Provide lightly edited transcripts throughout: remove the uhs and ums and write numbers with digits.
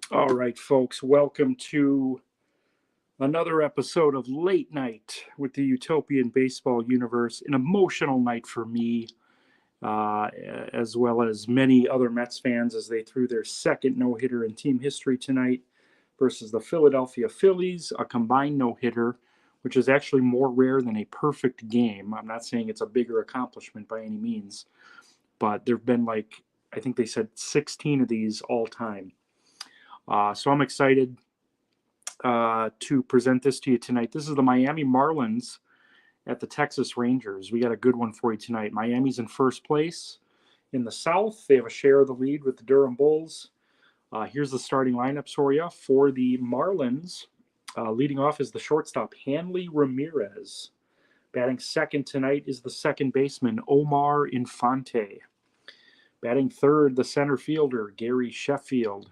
All right, folks, welcome to another episode of Late Night with the Utopian Baseball Universe. An emotional night for me, uh, as well as many other Mets fans as they threw their second no-hitter in team history tonight versus the Philadelphia Phillies, a combined no-hitter, which is actually more rare than a perfect game. I'm not saying it's a bigger accomplishment by any means, but there have been I think they said 16 of these all time. So I'm excited to present this to you tonight. This is the Miami Marlins at the Texas Rangers. We got a good one for you tonight. Miami's in first place in the South. They have a share of the lead with the Durham Bulls. Here's the starting lineups for you. For the Marlins, leading off is the shortstop, Hanley Ramirez. Batting second tonight is the second baseman, Omar Infante. Batting third, the center fielder, Gary Sheffield.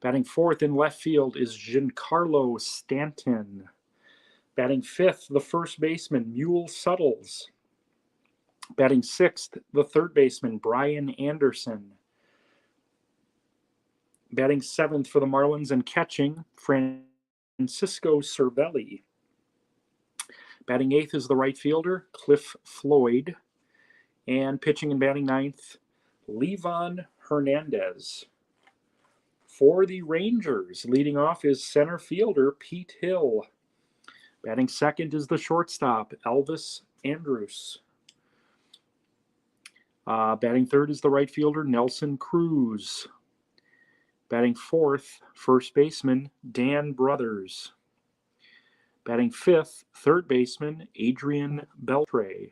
Batting fourth in left field is Giancarlo Stanton. Batting fifth, the first baseman, Mule Suttles. Batting sixth, the third baseman, Brian Anderson. Batting seventh for the Marlins and catching, Francisco Cervelli. Batting eighth is the right fielder, Cliff Floyd. And pitching and batting ninth, Levon Hernandez. For the Rangers, leading off is center fielder Pete Hill. Batting second is the shortstop, Elvis Andrus. Batting third is the right fielder, Nelson Cruz. Batting fourth, first baseman, Dan Brothers. Batting fifth, third baseman, Adrian Beltre.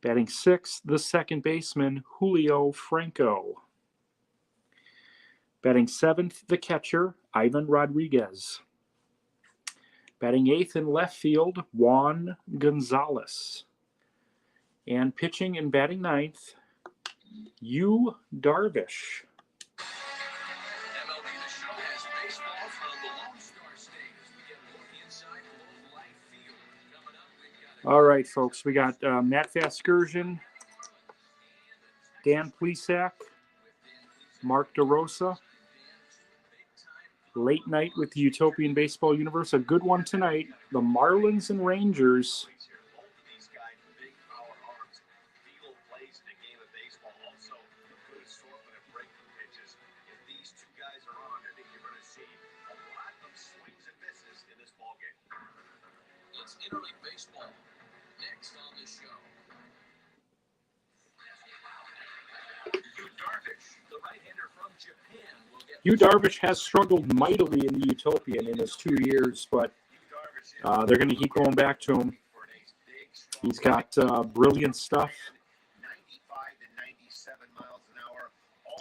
Batting sixth, the second baseman, Julio Franco. Batting seventh, the catcher, Ivan Rodriguez. Batting eighth in left field, Juan Gonzalez. And pitching and batting ninth, Yu Darvish. All right, folks, we got Matt Vasgersian, Dan Plesac, Mark DeRosa. Late night with the Utopian Baseball Universe. A good one tonight. The Marlins and Rangers. It's interleague baseball. Next on the show. Yu Darvish, the right-hander from Japan, will get. Yu Darvish has struggled mightily in the Utopian in his 2 years, but they're going to keep going back to him. He's got brilliant stuff.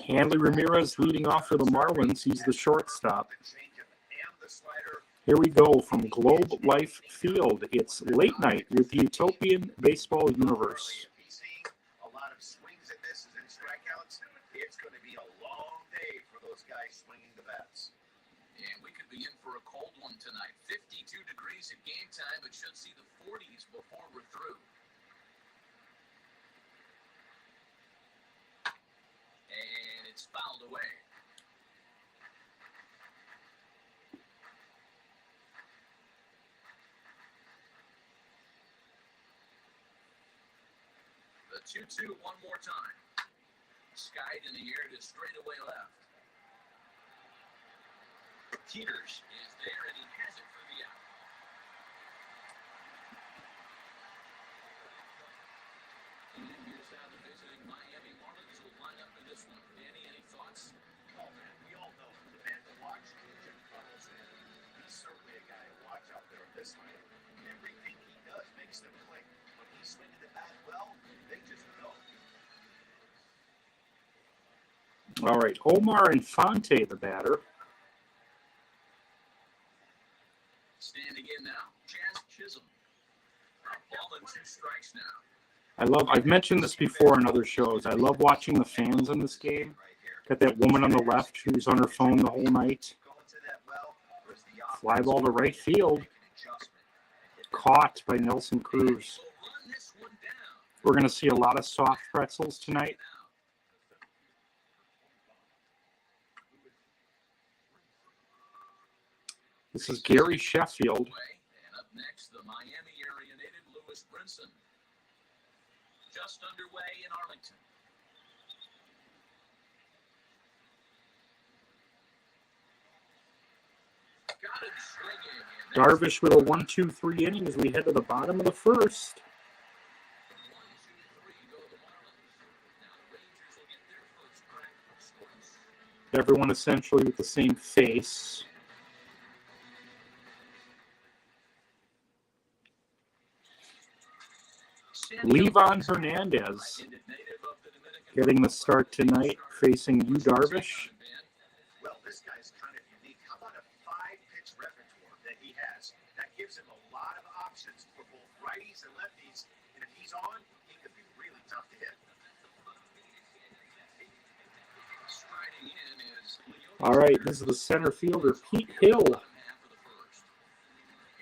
Hanley Ramirez leading off for the Marlins. He's the shortstop. Here we go from Globe Life Field. It's Late Night with the Utopian Baseball Universe. A lot of swings and misses and strikeouts. It's going to be a long day for those guys swinging the bats. And we could be in for a cold one tonight. 52 degrees at game time, but should see the 40s before we're through. And it's fouled away. The 2-2 one more time. Skied in the air to straightaway left. Peters is there, and he has it for the out. And here's how the visiting Miami Marlins will line up for this one. Danny, any thoughts? Oh, man, we all know the man to watch is Jim Carlos. He's certainly a guy to watch out there at this night. Everything he does makes them click. When he's swinging the bat well, they just know. All right, Omar Infante, the batter. Standing in now, Jazz Chisholm. Ball and 2 strikes now. I've mentioned this before in other shows. I love watching the fans in this game. Got that woman on the left who's on her phone the whole night. Fly ball to right field. Caught by Nelson Cruz. We're going to see a lot of soft pretzels tonight. This is Gary Sheffield. And up next, the Miami area native Lewis Brinson. Just underway in Arlington. Got him swinging. Darvish with a 1-2-3 inning as we head to the bottom of the first. 1, 2, 3 go the Marlins. Now the Rangers will get their first crack for scores. Everyone essentially with the same face. Levon Hernandez getting the start tonight, facing Yu Darvish. Well, this guy's kind of unique. How about a 5-pitch repertoire that he has? That gives him a lot of options for both righties and lefties. And if he's on, he could be really tough to hit. Striding in is All right, this is the center fielder, Pete Hill.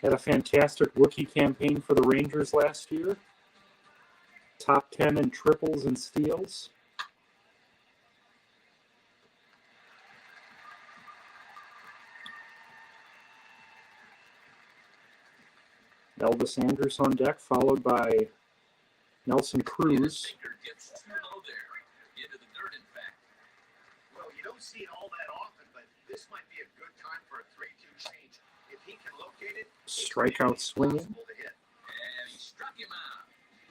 Had a fantastic rookie campaign for the Rangers last year. Top 10 in triples and steals. Elvis Andrus on deck, followed by Nelson Cruz. gets too low there. Into the dirt, in fact. Well, you don't see it all that often, but this might be a good time for a 3-2 change. If he can locate it, Strikeout swinging. And he struck him out.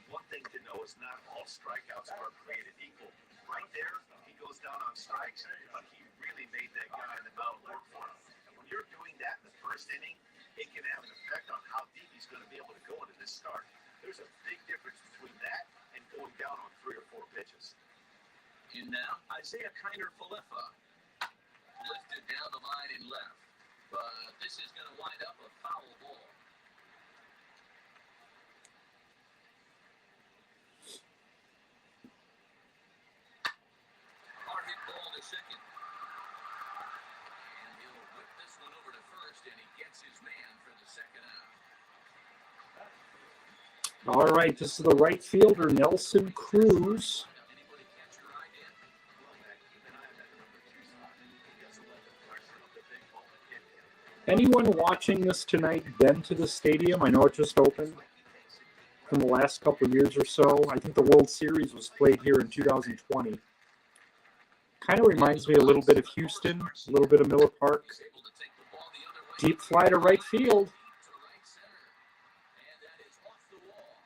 One thing to know is not all strikeouts are created equal. Right there, he goes down on strikes, but he really made that guy in the mound work for him. And when you're doing that in the first inning, it can have an effect on how deep he's going to be able to go into this start. There's a big difference between that and going down on 3 or 4 pitches. And now, Isaiah Kiner-Falefa lifted down the line and left. But this is going to wind up a foul ball. Hard hit ball to second. And he'll whip this one over to first, and he gets his man for the second out. All right, this is the right fielder, Nelson Cruz. Anybody catch your eye, Dan? Well, keep an eye on that number 2 spot. He doesn't let the pressure of the big ball get him. Anyone watching this tonight been to the stadium? I know it just opened in the last couple of years or so. I think the World Series was played here in 2020. Kind of reminds me a little bit of Houston, a little bit of Miller Park. He's able to take the ball the other way. Deep fly to right field. To right center. And that is off the wall.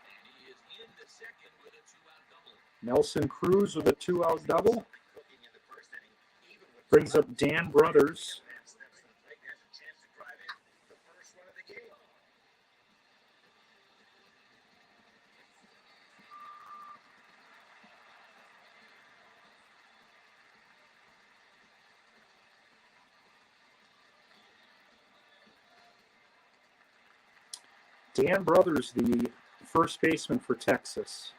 And he is into second with a 2-out double. Nelson Cruz with a 2-out double. Cooking in the first inning, even with Brings up Dan Brothers. steps to the plate, has a chance to drive in the first run of the game. Dan Brothers, the first baseman for Texas.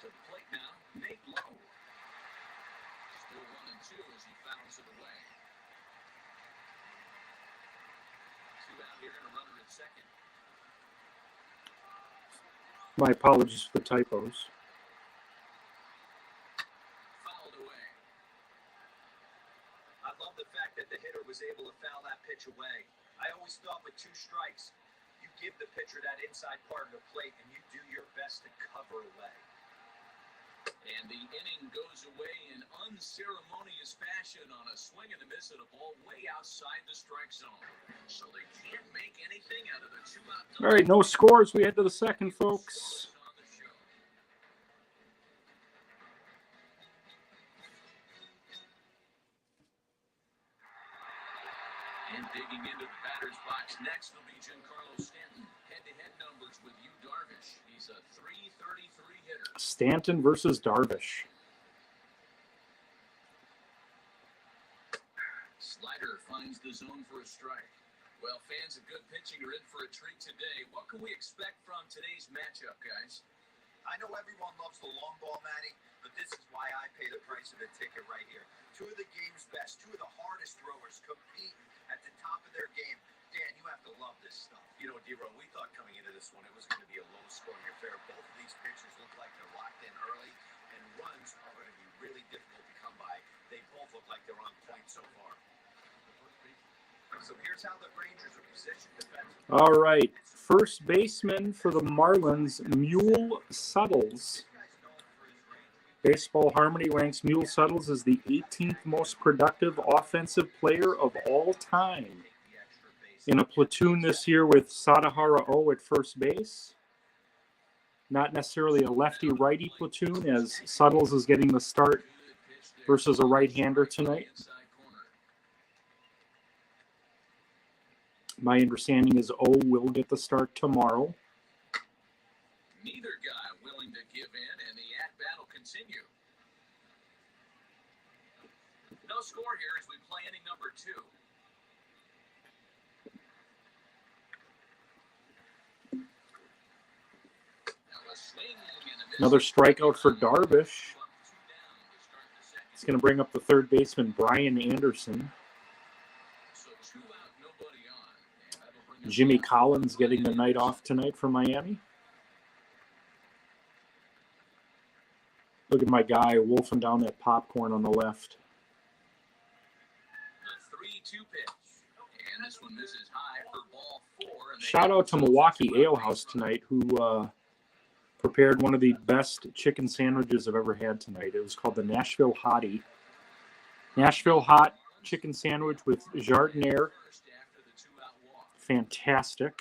To the plate now, Nate Lowe. Still 1-2 as he fouls it away. 2 out here and a runner at second. My apologies for the typos. Fouled away. I love the fact that the hitter was able to foul that pitch away. I always thought with 2 strikes, you give the pitcher that inside part of the plate and you do your best to cover away. And the inning goes away in unceremonious fashion on a swing and a miss at a ball way outside the strike zone. So they can't make anything out of the 2-out double. All right, no scores. We head to the second, folks. On the show. And digging into the batter's box next will be Giancarlo Stanton. Head-to-head numbers with Yu Darvish. He's a .333 hitter. Stanton versus Darvish. Slider finds the zone for a strike. Well, fans of good pitching are in for a treat today. What can we expect from today's matchup, guys? I know everyone loves the long ball, Matty, but this is why I pay the price of the ticket right here. 2 of the game's best, 2 of the hardest throwers compete at the top of their game. Dan, you have to love this stuff. You know, D-Row, we thought coming into this one it was going to be a low-scoring affair. Both of these pitchers look like they're locked in early, and runs are going to be really difficult to come by. They both look like they're on point so far. So here's how the Rangers are positioned defensively. All right. First baseman for the Marlins, Mule Suttles. Baseball Harmony ranks Mule Suttles as the 18th most productive offensive player of all time. In a platoon this year with Sadahara O at first base. Not necessarily a lefty-righty platoon, as Suttles is getting the start versus a right-hander tonight. My understanding is O will get the start tomorrow. Neither guy willing to give in, and the at-bat will continue. No score here as we play inning number 2. Another strikeout for Darvish. It's going to bring up the third baseman, Brian Anderson. Jimmy Collins getting the night off tonight for Miami. Look at my guy wolfing down that popcorn on the left. The 3-2 pitch. And this one misses high for ball 4. Shout out to Milwaukee Ale House tonight, who prepared one of the best chicken sandwiches I've ever had tonight. It was called the Nashville Hottie. Nashville Hot chicken sandwich with jardiniere. Fantastic.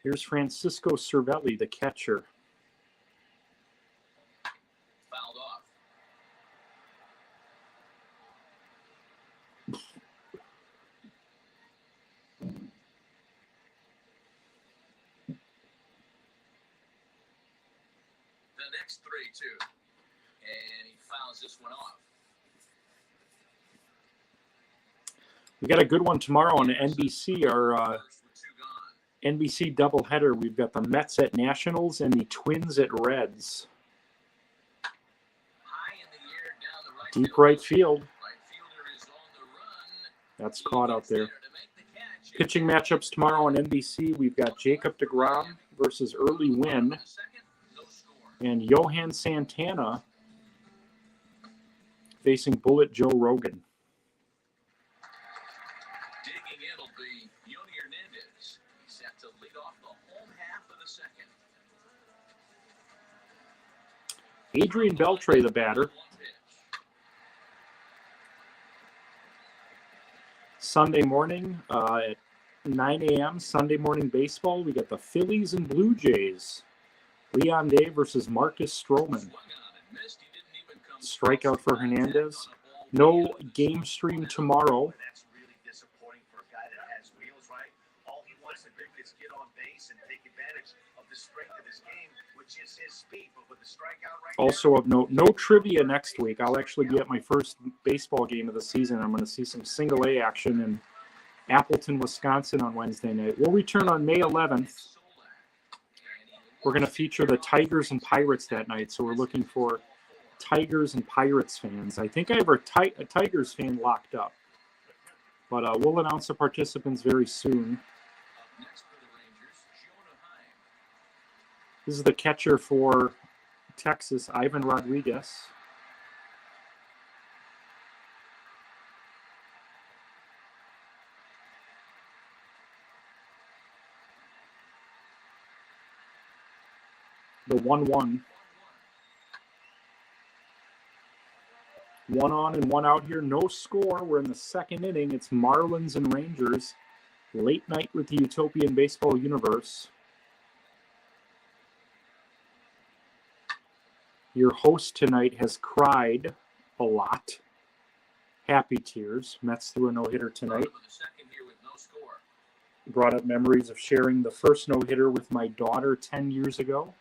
Here's Francisco Cervelli, the catcher. Fouled off. The next 3-2. And he fouls this one off. We got a good one tomorrow on NBC, our NBC doubleheader. We've got the Mets at Nationals and the Twins at Reds. High in the air, down the right Deep right field. Right fielder is on the run. That's caught out there. To make the catch. Pitching matchups tomorrow on NBC. We've got Jacob deGrom versus Early Wynn No score. and Johan Santana facing Bullet Joe Rogan. Digging in will be Yoni Hernandez. He's set to lead off the home half of the second. Adrian Beltre, the batter. One pitch. Sunday morning at 9 a.m. Sunday morning baseball. We got the Phillies and Blue Jays. Leon Day versus Marcus Stroman. Swung on and missed. He didn't even come Strikeout for Hernandez. No game stream tomorrow. That's really disappointing for a guy that has wheels, right? All he wants to do is get on base and take advantage of the strength of his game, which is his speed. But with the strikeout right Also of note, no trivia next week. I'll actually be at my first baseball game of the season. I'm going to see some single A action in Appleton, Wisconsin on Wednesday night. We'll return on May 11th. We're going to feature the Tigers and Pirates that night, so we're looking for Tigers and Pirates fans. I think I have a Tigers fan locked up, but we'll announce the participants very soon. next for the Rangers, Jonah Heim. This is the catcher for Texas, Ivan Rodriguez. The 1-1. 1 on and 1 out here. No score. We're in the second inning. It's Marlins and Rangers. Late night with the Utopian baseball universe. Your host tonight has cried a lot. Happy tears. Mets threw a no-hitter tonight. With the second here with no score. Brought up memories of sharing the first no-hitter with my daughter 10 years ago.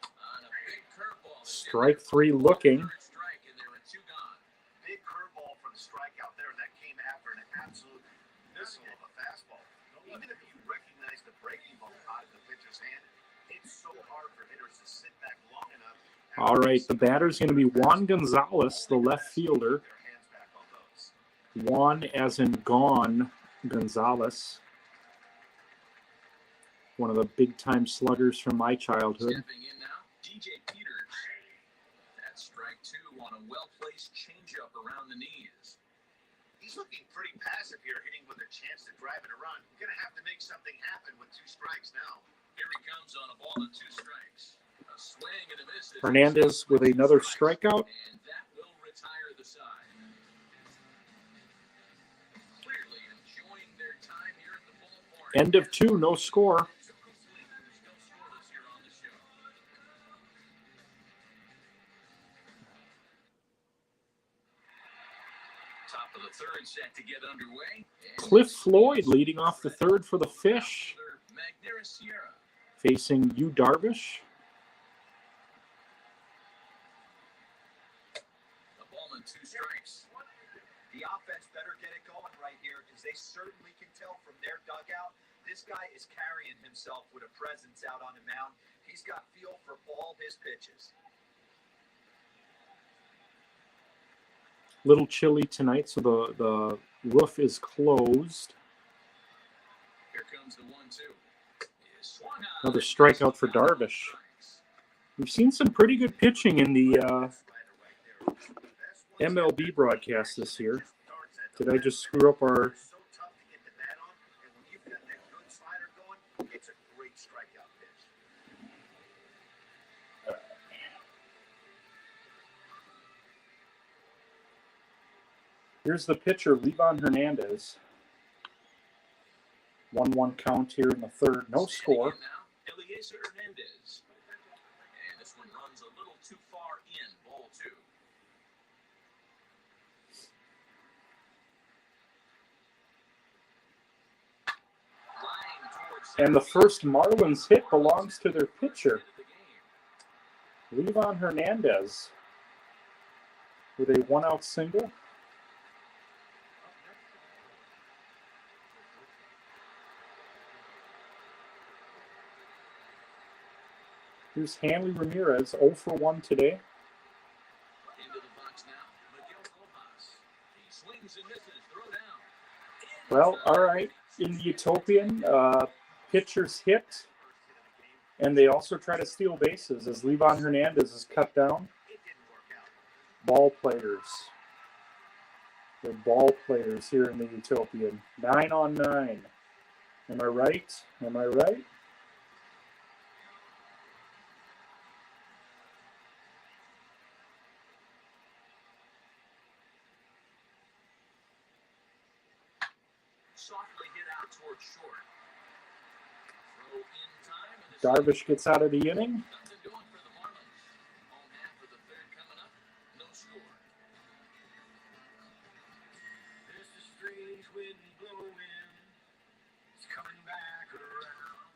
On a big curveball. Strike 3 looking. Third strike, and there were 2 gone. Big curveball for the strikeout there that came after an absolute missile of a fastball. Even if you recognize the breaking ball out of the pitcher's hand, it's so hard for hitters to sit back long enough. All right, the batter's going to be Juan Gonzalez, the left fielder. Their hands back on those. Juan as in gone Gonzalez. One of the big-time sluggers from my childhood. Stepping in now, DJ Peters. That's strike 2 on a well-placed changeup around the knees. He's looking pretty passive here, hitting with a chance to drive it around. You're going to have to make something happen with 2 strikes now. Here he comes on a ball and 2 strikes. A swing and a miss. Hernandez with another strikeout. And that will retire the side. Clearly enjoying their time here at the ballpark. End of 2, no score. Top of the third set to get underway. Cliff Floyd leading off the third for the Fish, facing Yu Darvish. A ball and 2 strikes. The offense better get it going right here because they certainly can tell from their dugout. This guy is carrying himself with a presence out on the mound. He's got feel for all his pitches. Little chilly tonight, so the roof is closed. Here comes the 1-2. Another strikeout for Darvish. We've seen some pretty good pitching in the MLB broadcast this year. Did I just screw up our... So tough to get the bat on, and when you've got that good slider going, it's a great strikeout pitch. Here's the pitcher, Livan Hernandez. 1-1 count here in the third. No score. Eliezer Hernandez. And this one runs a little too far in. Ball 2. And the first Marlins hit belongs to their pitcher, Livan Hernandez, with a 1-out single. Here's Hanley Ramirez, 0 for 1 today. Into the box now. Miguel Rojas. He swings and misses. Throw down. Well, all right. In the Utopian, pitchers hit, and they also try to steal bases as Livan Hernandez is cut down. Ball players. They're ball players here in the Utopian. 9 on 9. Am I right? Am I right? Softly hit out towards short. Throw in time. And Darvish gets out of the inning. nothing going for the Marlins. Home half of the third coming up. No score. There's a strange wind blowing. It's coming back around.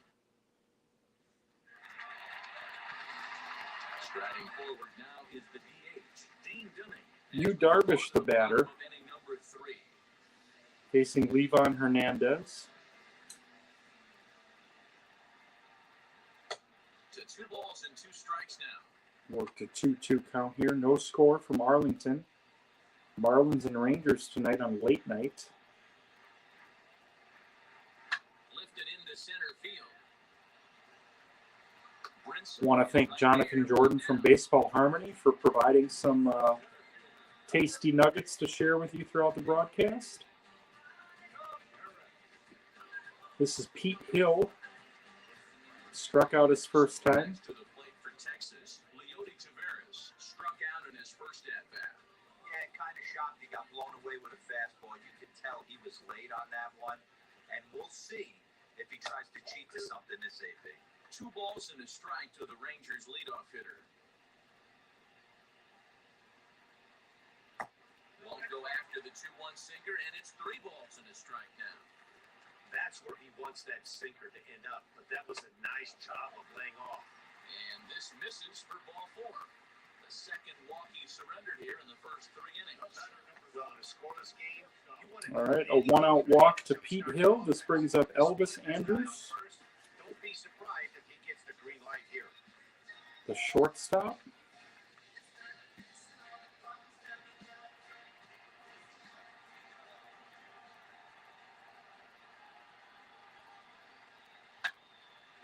Striding forward now is the DH, Dean Dunning. Yu Darvish, the batter, Inning number 3. facing Livan Hernandez. To 2 balls and 2 strikes now. Worked a 2-2 count here. No score from Arlington. Marlins and Rangers tonight on late night. Lifted into center field. Want to thank Jonathan Jordan from Baseball Harmony for providing some tasty nuggets to share with you throughout the broadcast. This is Pete Hill. Struck out his first time. To the plate for Texas, Leody Taveras struck out in his first at-bat. Yeah, kind of shocked he got blown away with a fastball. You could tell he was late on that one. And we'll see if he tries to cheat to something this AP. 2 balls and a strike to the Rangers leadoff hitter. Won't go after the 2-1 sinker, and it's 3 balls and a strike now. That's where he wants that sinker to end up. But that was a nice job of laying off. And this misses for ball 4. The second walk he surrendered here in the first 3 innings. On a scoreless game, you want to All right, a 1-out walk to Pete Hill. This brings up Elvis Andrews, don't be surprised if he gets the green light here. the shortstop.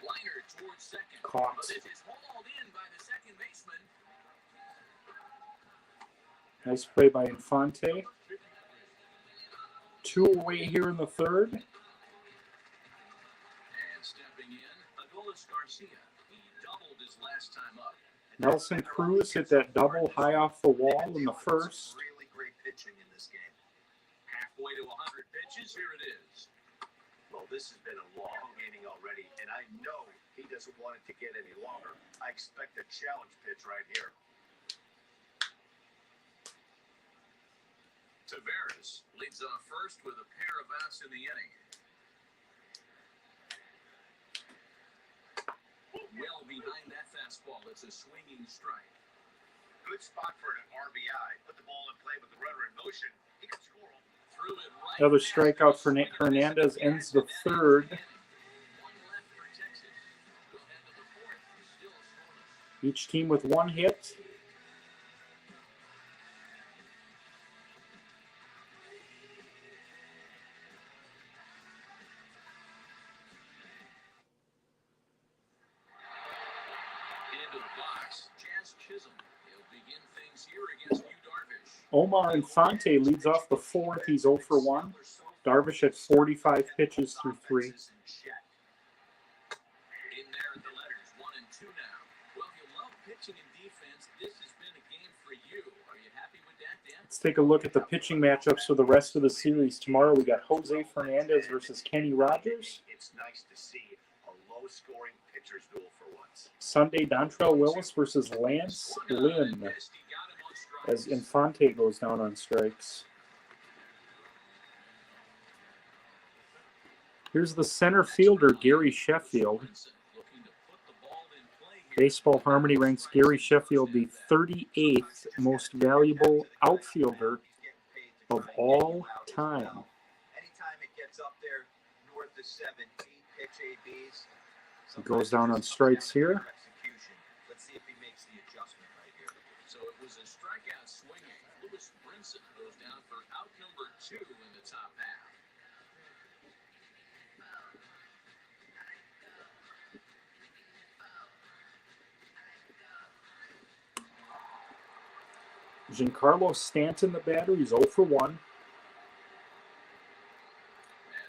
Liner towards second. Caught. But it is hauled in by the second baseman. Nice play by Infante. 2 away here in the third. And stepping in, Adolis Garcia. He doubled his last time up. Nelson Cruz hit that double high off the wall in the first. Really great pitching in this game. Halfway to 100 pitches, here it is. Well, this has been a long inning already, and I know he doesn't want it to get any longer. I expect a challenge pitch right here. Tavares leads off first with a pair of outs in the inning. Well behind that fastball, it's a swinging strike. Good spot for an RBI. Put the ball in play with the runner in motion. He can score. Threw it right. Another strikeout for Hernandez ends the third. One left for Texas. We'll head to the fourth. Still scoreless. Each team with 1 hit. Into the box, Jazz Chisholm. He'll begin things here against Yu Darvish. Omar Infante leads off the fourth. He's 0 for 1. Darvish had 45 pitches through 3. In there at the letters, 1 and 2 now. Well, if you love pitching and defense, this has been a game for you. Are you happy with that, Dan? Let's take a look at the pitching matchups for the rest of the series. Tomorrow we got Jose Fernandez versus Kenny Rogers. It's nice to see a low-scoring pitcher's duel for once. Sunday, Dontrell Willis versus Lance Lynn as Infante goes down on strikes. Here's the center fielder, Gary Sheffield. Baseball Harmony ranks Gary Sheffield the 38th most valuable outfielder of all time. Anytime it gets up there north of 7, 8 pitch ABs. He goes down on strikes here. Let's see if he makes the adjustment right here. So it was a strikeout swinging. Lewis Brinson goes down for out number 2 in the top half. Giancarlo Stanton, the batter, he's 0 for 1. At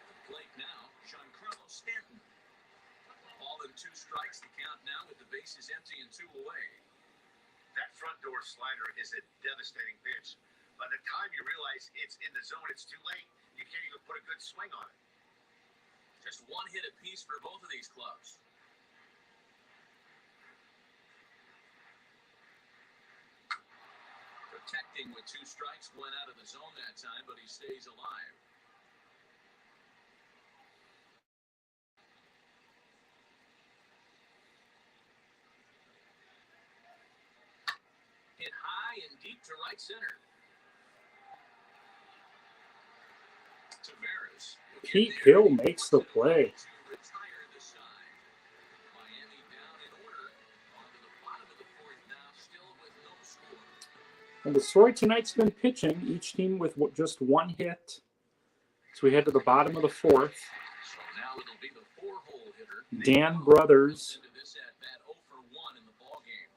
the plate now, Giancarlo Stanton. Ball and 2 strikes, the count now with the bases empty and 2 away. That front door slider is a devastating pitch. By the time you realize it's in the zone, it's too late. You can't even put a good swing on it. Just 1 hit apiece for both of these clubs. Protecting with 2 strikes, went out of the zone that time, but he stays alive. Hit high and deep to right center. Tavares. Pete Hill makes the play. Retire the side. Miami down in order. On to the bottom of the 4th now, still with no score. And the story tonight's been pitching, each team with just 1 hit. So we head to the bottom of the 4th. So now it'll be the 4-hole hitter. Dan Brothers. Into this at-bat 0 for 1 in the ballgame.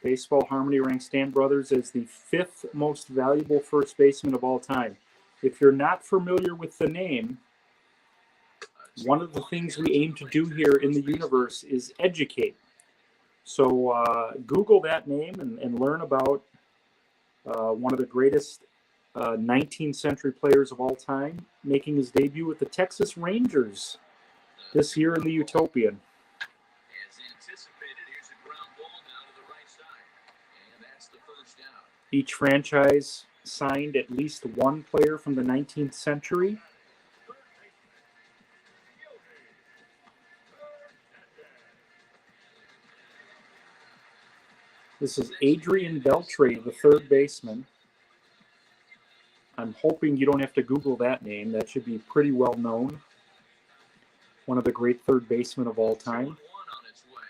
Baseball Harmony ranks Dan Brothers as the 5th most valuable first baseman of all time. If you're not familiar with the name, one of the things we aim to do here in the universe is educate. So Google that name and learn about one of the greatest 19th century players of all time, making his debut with the Texas Rangers this year in the Utopian. As anticipated, here's a ground ball now to the right side. And that's the first out. Each franchise signed at least 1 player from the 19th century. This is Adrian Beltre, the 3rd baseman. I'm hoping you don't have to Google that name. That should be pretty well known. One of the great 3rd basemen of all time. 1 on its way.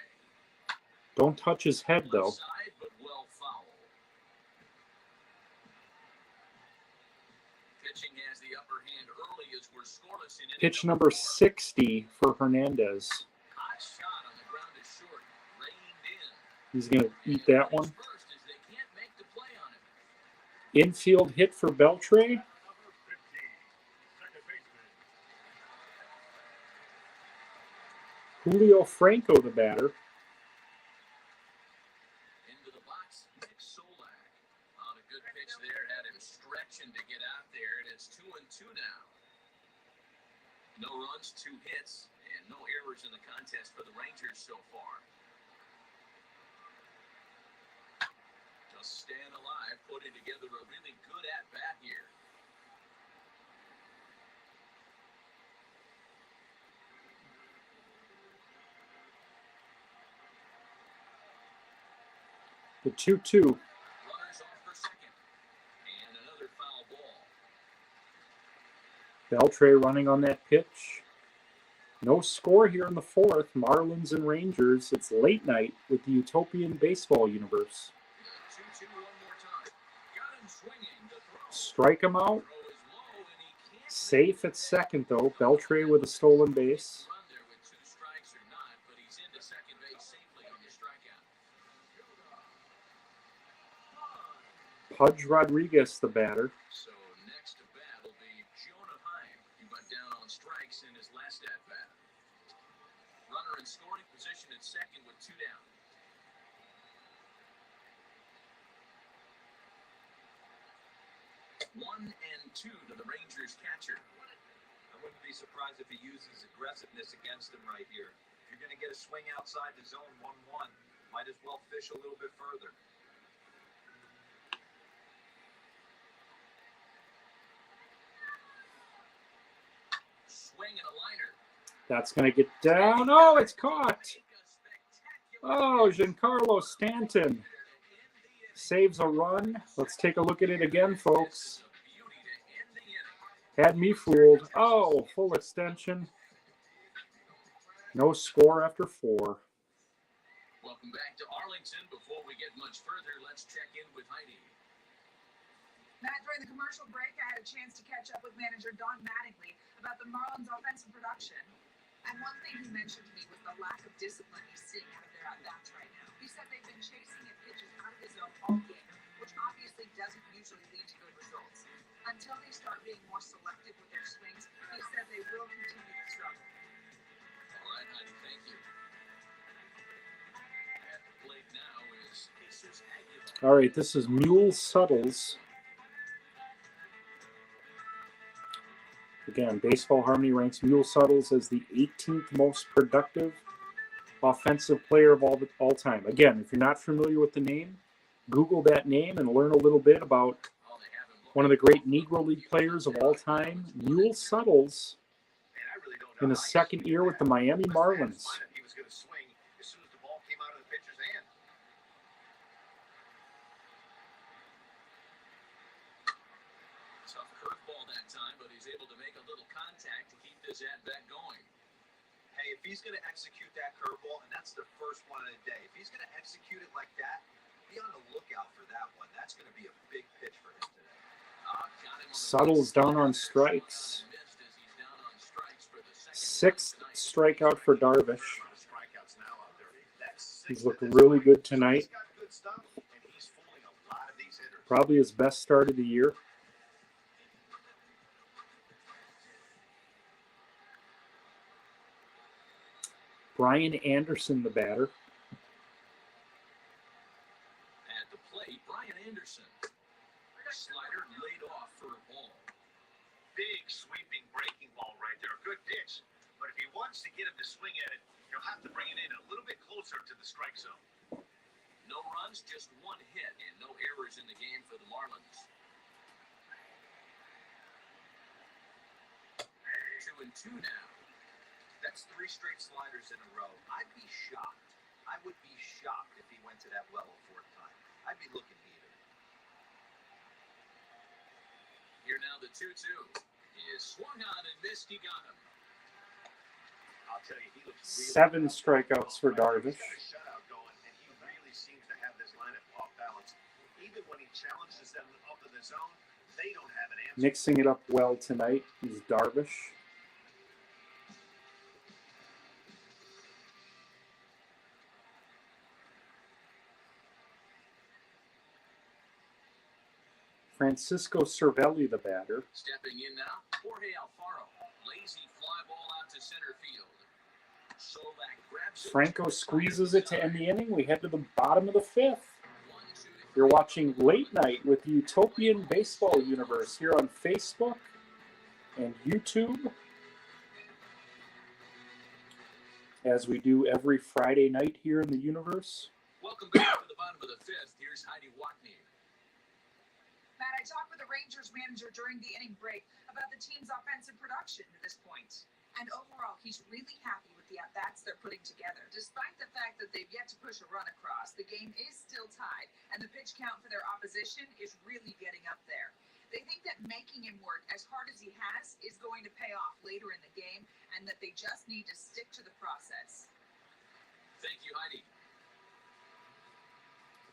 Don't touch his head, though. Left side, but well foul. Pitching has the upper hand early as we're scoreless in inning Pitch number number 4. 60 for Hernandez. Hot shot on the ground is short. Reined in. He's going to eat that one. First, as they can't make the Infield hit for Beltre. Julio Franco, the batter. Into the box, Nick Solak. On a good pitch there, had him stretching to get out there, and it's 2-2 now. No runs, 2 hits, and no errors in the contest for the Rangers so far. Just staying alive, putting together a really good at-bat here. The 2-2. Runners off for second. And another foul ball. Beltre running on that pitch. No score here in the 4th. Marlins and Rangers. It's late night with the Utopian baseball universe. 2-2 one more time. Got him swinging. The throw. Strike him out. Throw is low, and he can't Safe at second, though. Beltre with a stolen base. run there with 2 strikes or not, but he's into second base safely on the strikeout. Pudge Rodriguez, the batter. So next to bat will be Jonah Heim. He went down on strikes in his last at bat. Runner in scoring position at second with 2 down. One and 2 to the Rangers catcher. I wouldn't be surprised if he uses aggressiveness against him right here. If you're going to get a swing outside the zone 1-1, might as well fish a little bit further. Swing and a liner. That's going to get down. Oh, it's caught. Oh, Giancarlo Stanton saves a run. Let's take a look at it again, folks. Had me fooled. Oh, full extension. No score after 4. Welcome back to Arlington. Before we get much further, let's check in with Heidi. Matt, during the commercial break, I had a chance to catch up with manager Don Mattingly about the Marlins' offensive production. And one thing he mentioned to me was the lack of discipline he's seeing out of their at-bats right now. He said they've been chasing at pitches out of the zone all game, which obviously doesn't usually lead to good results. Until they start being more selective with their swings, he said they will continue to struggle. All right, Heidi, thank you. At the plate now is Jesus Aguilar. All right, this is Mule Suttles. Again, Baseball Harmony ranks Mule Suttles as the 18th most productive offensive player of all time. Again, if you're not familiar with the name, Google that name and learn a little bit about one of the great Negro League players of all time, Mule Suttles, in his second year with the Miami Marlins. He was going to swing as soon as the ball came out of the pitcher's hand. Tough curveball that time, but he's able to make a little contact to keep this at-bat going. Hey, if he's going to execute that curveball, and that's the first one of the day, if he's going to execute it like that, be on the lookout for that one. That's going to be a big pitch for him today. Suttles down on strikes. Missed as he's down on strikes for the second 6th time tonight. strikeout for Darvish. Strikeouts now out there. That's He's 6 looking at this really point. good tonight. He's got good stuff, and he's fooling a lot of these hitters. Probably his best start of the year. Brian Anderson, the batter. At the plate, Brian Anderson. Slider laid off for a ball. Big sweeping breaking ball right there. A good pitch. But if he wants to get him to swing at it, he'll have to bring it in a little bit closer to the strike zone. No runs, just 1 hit, and no errors in the game for the Marlins. 2-2 now. That's 3 straight sliders in a row. I'd be shocked. I would be shocked if he went to that well a 4th time. I'd be looking heated. Here now the 2-2. He is swung on and missed. He got him. I'll tell you, he looks really 7 strikeouts for Darvish. He's got a shutout going, and he really seems to have this lineup off balance. Even when he challenges them up in the zone, they don't have an answer. Mixing it up well tonight is Darvish. Francisco Cervelli, the batter. Stepping in now, Jorge Alfaro. Lazy fly ball out to center field. Solak grabs it. Franco squeezes it to end the inning. We head to the bottom of the fifth. You're watching Late Night with the Utopian Baseball Universe here on Facebook and YouTube, as we do every Friday night here in the universe. Welcome back to the bottom of the fifth. Here's Heidi Watney. Matt, I talked with the Rangers manager during the inning break about the team's offensive production to this point. And overall, he's really happy with the at-bats they're putting together. Despite the fact that they've yet to push a run across, the game is still tied, and the pitch count for their opposition is really getting up there. They think that making him work as hard as he has is going to pay off later in the game, and that they just need to stick to the process. Thank you, Heidi.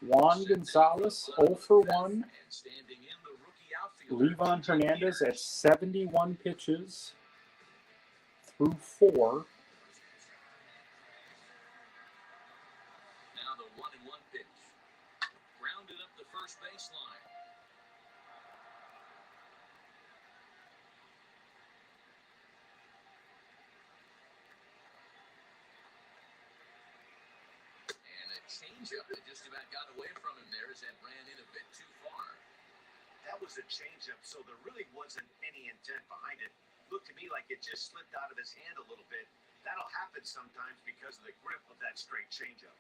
Juan Gonzalez, 0 for 1. And standing in the rookie outfielder. Levon Hernandez at 71 pitches through 4. Now the 1-1 pitch. Grounded up the first baseline. And a changeup that just about got away from him there as that ran in a bit too far. That was a changeup, so there really wasn't any intent behind it. Looked to me like it just slipped out of his hand a little bit. That'll happen sometimes because of the grip of that straight changeup.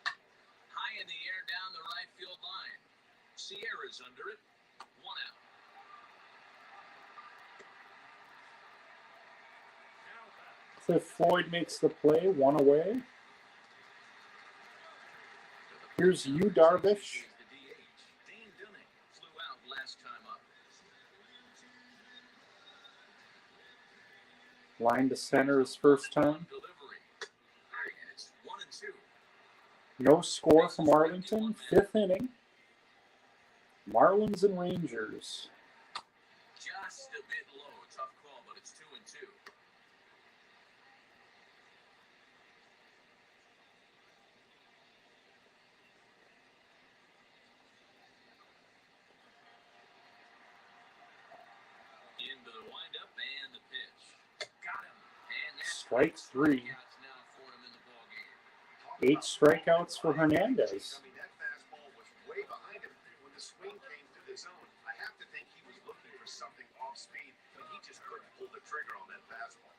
High in the air down the right field line. Sierra's under it. 1 out. Cliff Floyd makes the play, 1 away. Here's Yu Darvish. The DH. Dane Dunning flew out last time up. Line to center his first time. Delivery. And it's 1-2. No score from Arlington. 5th inning. Marlins and Rangers. Just a bit low. Tough call, but it's 2-2. Into the windup and the pitch. Got him. And that's Strike 3. strikeouts now for him in the ballgame. 8 strikeouts for Hernandez. I mean, that fastball was way behind him when the swing came to the zone. I have to think he was looking for something off speed, but he just couldn't pull the trigger on that fastball.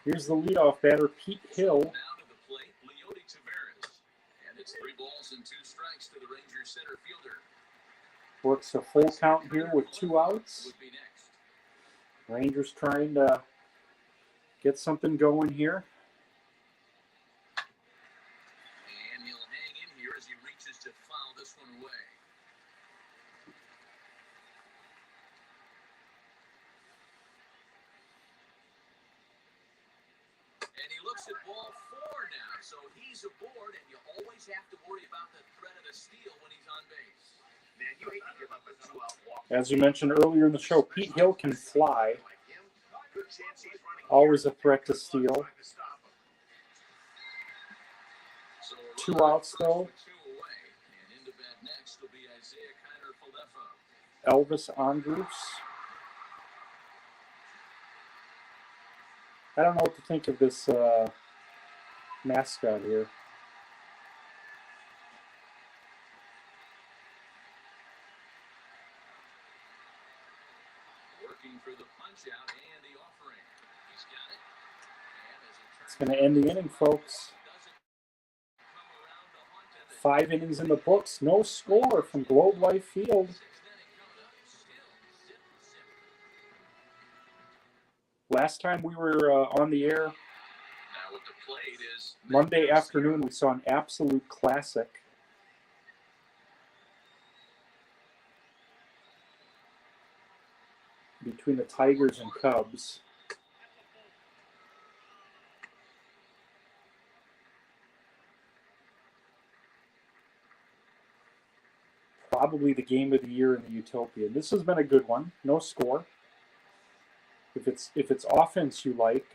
Here's the leadoff batter, Pete Hill. Now to the plate, Leody Taveras. And it's 3 balls and 2 strikes to the Rangers center fielder. Works a full count here with 2 outs. Would be next. Rangers trying to get something going here. And he'll hang in here as he reaches to foul this one away. And he looks at ball 4 now, so he's aboard, and you always have to worry about the threat of a steal when he's on base. Man, you hate to give up a 2-out walk. As we mentioned earlier in the show, Pete Hill can fly. Like him, good chance he's running Always a threat to steal. trying to stop him. So 2 outs though. 2 away, and into bat next will be Isaiah Kiner-Falefa. Elvis Andrus. I don't know what to think of this mascot here. Working for the punch out and the offering. He's got it. And as it It's going to end the inning, folks. doesn't come around to hunt him. 5 innings in the books. No score from Globe Life Field. 6th inning coming up. Still 0-0. Last time we were on the air, Now with the plate is Monday afternoon, we saw an absolute classic. Between the Tigers and Cubs. Probably the game of the year in the Utopian. This has been a good one. No score. If it's offense you like,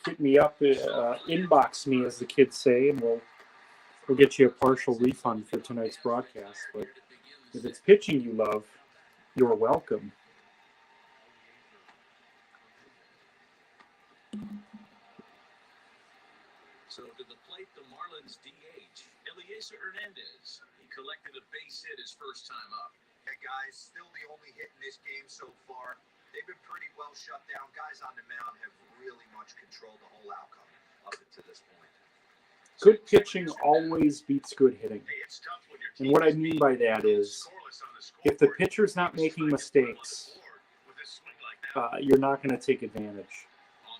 hit me up, inbox me, as the kids say, and we'll we'll get you a partial refund for tonight's broadcast. But if it's pitching you love, you're welcome. So to the plate, the Marlins DH, Eliezer Hernandez. He collected a base hit his first time up. Hey guys, still the only hit in this game so far. They've been pretty well shut down. Guys on the mound have really much controlled the whole outcome up to this point. Good pitching always beats good hitting. Hey, it's tough when your And team what I is mean being by that is, scoreless on the if the scoreboard, pitcher's not making mistakes, with a swing like that. you're not going to take advantage.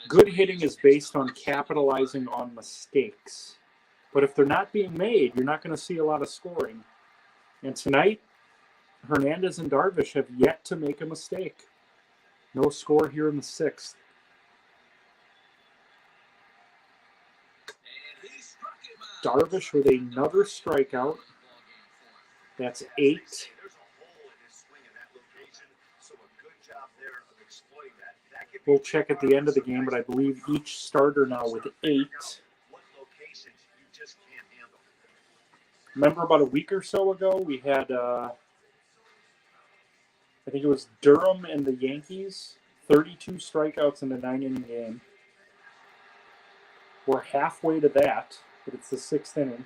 Good hitting is based on capitalizing on mistakes. But if they're not being made, you're not going to see a lot of scoring. And tonight, Hernandez and Darvish have yet to make a mistake. No score here in the sixth. Darvish with another strikeout. That's 8. There's a hole in his swing in that location, so a good job there of exploiting that. That could be We'll check at the end of the game, but I believe each starter now with 8. what locations you just can't handle. Remember about a week or so ago, we had, I think it was Durham and the Yankees, 32 strikeouts in a 9-inning game. We're halfway to that, but it's the 6th inning.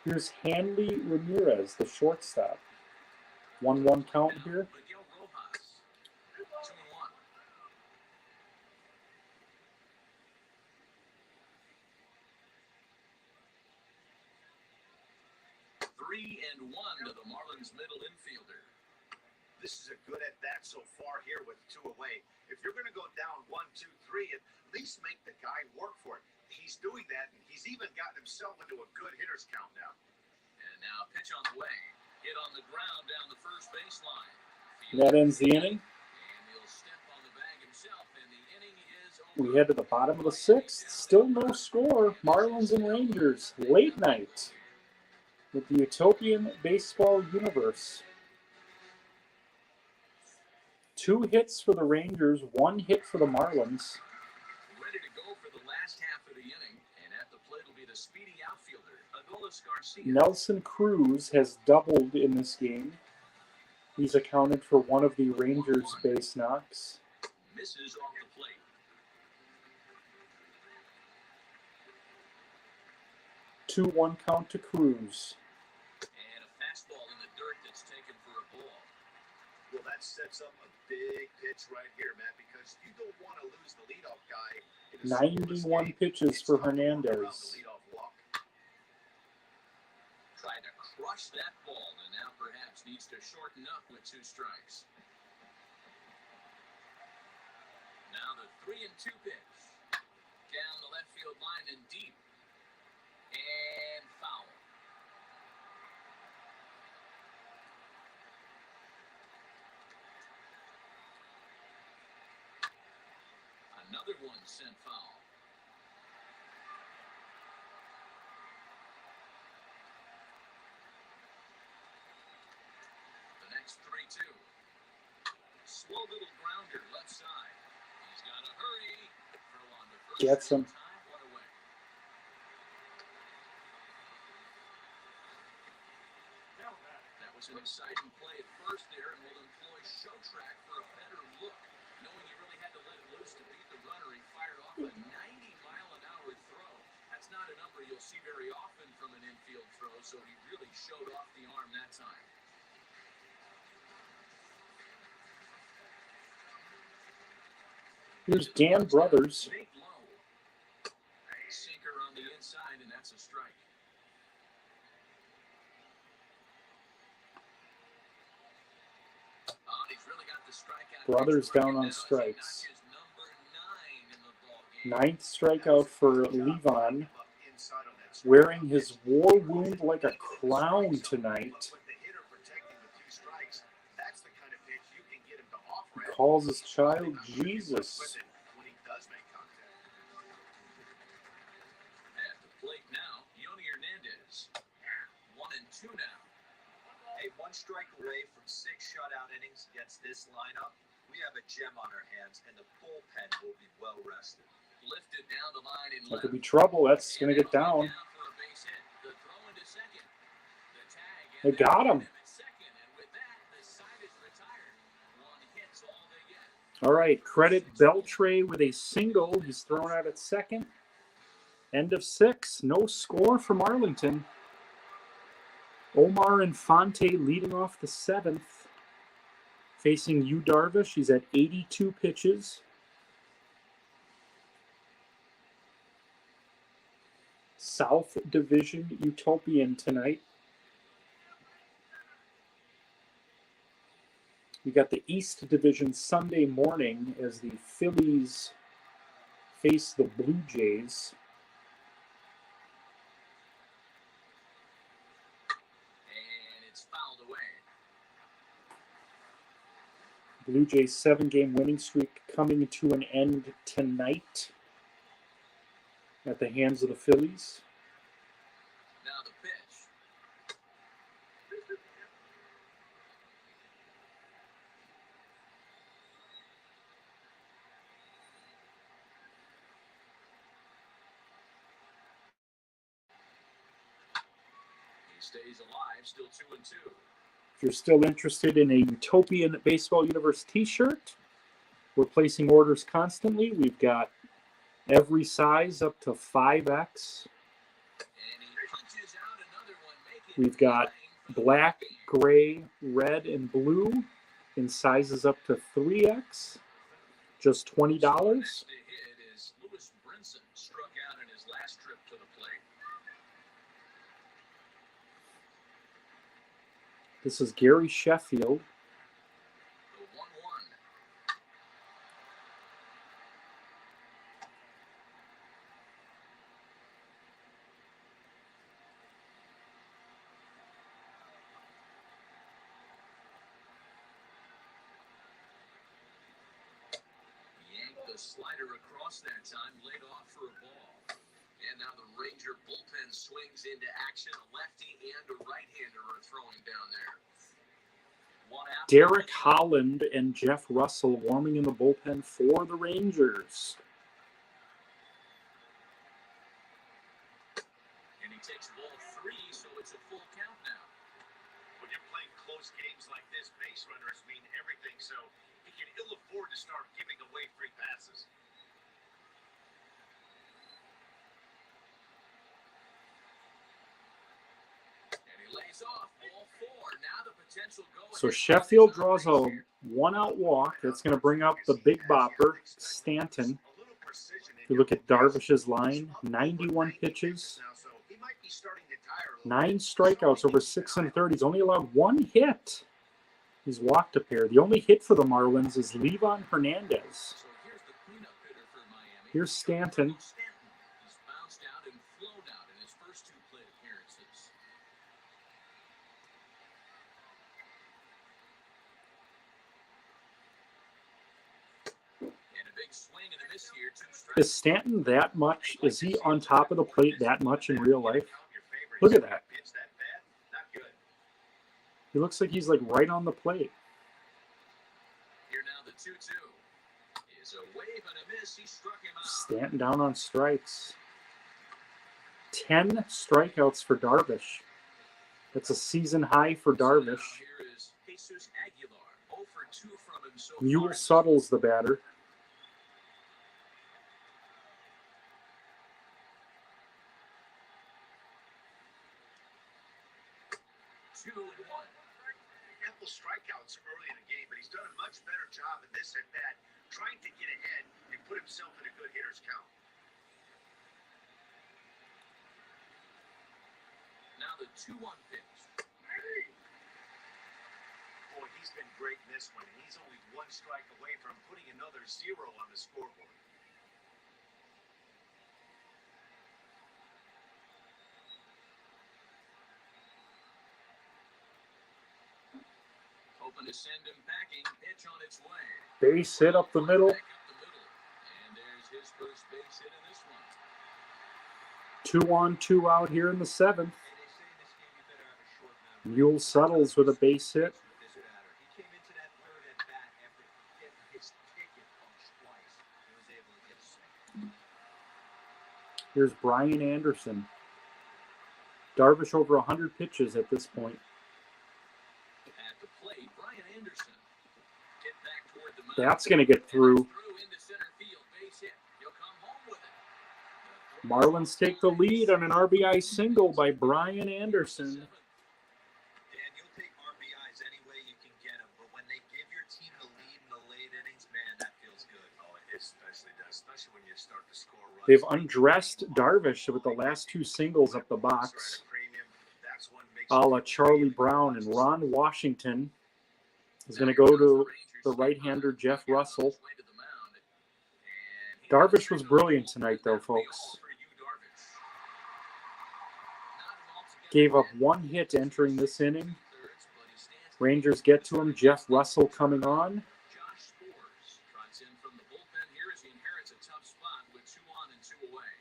Here's Hanley Ramirez, the shortstop. 1-1 count here. Miguel Rojas, 2-1. 3-1 to the Marlins middle infielder. This is a good at bat so far here with 2 away. If you're going to go down 1, 2, 3, at least make the guy work for it. He's doing that, and he's even gotten himself into a good hitter's count now. And now pitch on the way. Hit on the ground down the first baseline. That ends the inning. And he'll step on the bag himself, and the inning is We over. head to the bottom of the 6th. Still no score. Marlins and Rangers. Late night with the Utopian baseball universe. 2 hits for the Rangers, 1 hit for the Marlins. Ready to go for the last half of the inning, and at the plate will be the speedy outfielder, Adolis Garcia. Nelson Cruz has doubled in this game. He's accounted for one of the Rangers' base knocks. Misses off the plate. Two 2-1 count to Cruz. And a fastball in the dirt that's taken for a ball. Well, that sets up a big pitch right here, Matt, because you don't want to lose the leadoff guy. In a 91 pitches for Hernandez. Tried to crush that ball, and now perhaps needs to shorten up with 2 strikes. Now the 3-2 pitch. Down the left field line and deep. And foul. Another one sent foul. The next 3-2. Slow little grounder left side. He's got to hurry. Throw on the first. Gets him. Time, one away. That was an exciting play at first there, and will employ show track for a better look. Knowing he really had to let it loose to beat the runner, he fired off a 90-mile-an-hour throw. That's not a number you'll see very often from an infield throw, so he really showed off the arm that time. Here's Dan Brothers. Nate Lowe. Sinker on the inside, and that's a strike. He's really got the strikeout. Brothers down on strikes. 9th strikeout for Levon, wearing his war wound like a crown tonight. He calls his child Jesus. At the plate now, Yoni Hernandez. 1-2 now. Hey, 1 strike away from 6 shutout innings against this lineup. We have a gem on our hands, and the bullpen will be well rested. Lifted down the line in That left. could be trouble. That's going to get down. For a base hit. The throw second. The tag. They got him. At second, and with that, the side is retired. One hit's all they get. All right, credit Beltre with a single. He's thrown out at second. End of 6. No score from Arlington. Omar Infante leading off the 7th. Facing Yu Darvish. He's at 82 pitches. South Division Utopian tonight. We got the East Division Sunday morning as the Phillies face the Blue Jays. And it's fouled away. Blue Jays 7-game winning streak coming to an end tonight at the hands of the Phillies. Now the pitch. He stays alive, still 2-2. If you're still interested in a Utopian Baseball Universe t-shirt, we're placing orders constantly. We've got every size up to 5X. And he punches out another one, making We've got black, gray, red, and blue in sizes up to 3X. Just $20. Next to hit is Lewis Brinson, struck out in his last trip to the plate. This is Gary Sheffield. The 1-1. Yanked the slider across that time, laid off for a ball. And now the Ranger bullpen swings into action. A lefty and a right-hander are throwing down there. One out. Derek Holland and Jeff Russell warming in the bullpen for the Rangers. And he takes ball 3, so it's a full count now. When you're playing close games like this, base runners mean everything, so he can ill afford to start giving away free passes. And he lays off ball 4. Now the potential go. So Sheffield draws a one-out walk. That's going to bring up the big bopper, Stanton. A little precision in If you look at Darvish's line, 91 pitches, now, so he might be starting to tire a little 9 bit. strikeouts over 6 1/3. He's only allowed 1 hit. He's walked a pair. The only hit for the Marlins is Levon Hernandez. So here's the cleanup hitter for Miami. Here's Stanton. He's bounced out and flown out in his first 2 plate appearances. And a big swing and a miss here. 2 strikes. Is Stanton that much? Is he on top of the plate that much in real life? Look at that. Pitch that bad? Not good. He looks like he's like right on the plate. Here now the 2-2. Is a wave and a miss. He struck him out. Stanton down on strikes. 10 strikeouts for Darvish. That's a season high for So now Darvish. here is Jesus Aguilar. 0 for 2 from him so Mule far. Suttle's the batter. Two and one. Couple strikeouts early in the game, but he's done a much better job at this at bat, trying to get ahead and put himself in a good hitter's count. Now the 2-1 pitch. Boy, he's been great in this one, and he's only 1 strike away from putting another 0 on the scoreboard. Hoping to send him packing. Pitch on its way. Base hit up the middle. Back up the middle. And there's his first base hit in this one. 2 on, 2 out here in the 7th. Hey, they say in this game you better have a short memory. Mule Suttles with a base hit. With this batter. He came into that third at bat after getting his ticket punched twice. He was able to get a swing. Here's Brian Anderson. Darvish over 100 pitches at this point. At the plate, Brian Anderson. Hit back toward the mound. That's going to get through. Into center field, base hit. He'll come home with it. Marlins take the lead on an RBI single by Brian Anderson. Dan, you'll take RBIs any way you can get them, but when they give your team the lead in the late innings, man, that feels good. Oh, it especially does, especially when you start to score runs. They've undressed Darvish with the last two singles up the box. A la Charlie Brown, and Ron Washington is going to go to the right-hander Jeff Russell. Darvish was brilliant tonight, though, folks. Gave up one hit entering this inning. Rangers get to him. Jeff Russell coming on. Josh Spores trots in from the bullpen here as he inherits a tough spot with 2 on and 2 away.